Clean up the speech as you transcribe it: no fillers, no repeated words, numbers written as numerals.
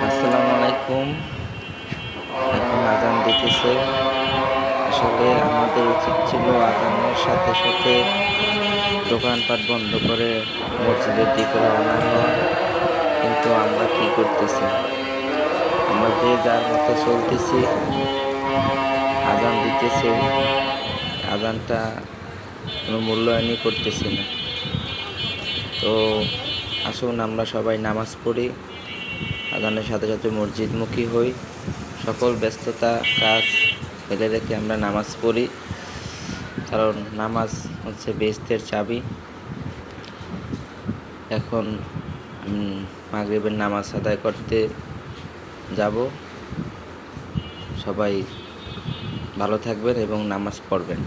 আসসালামু আলাইকুম। এখন আজান দিতেছে। আসলে আমাদের উচিত ছিল আজানের সাথে সাথে দোকানপাট বন্ধ করে মসজিদের দিকে রওনা হওয়া, কিন্তু আমরা কি করতেছি? আমরা যে যার মতো চলতেছি। আজান দিতেছে, আজানটা কোনো মূল্যায়নই করতেছি না। তো আসুন আমরা সবাই নামাজ পড়ি, আজানের সাথে সাথে মসজিদমুখী হই। সকল ব্যস্ততা কাজ ফেলে রেখে আমরা নামাজ পড়ি, কারণ নামাজ হচ্ছে বেহেশতের চাবি। এখন মাগরিবের নামাজ আদায় করতে যাব। সবাই ভালো থাকবেন এবং নামাজ পড়বেন।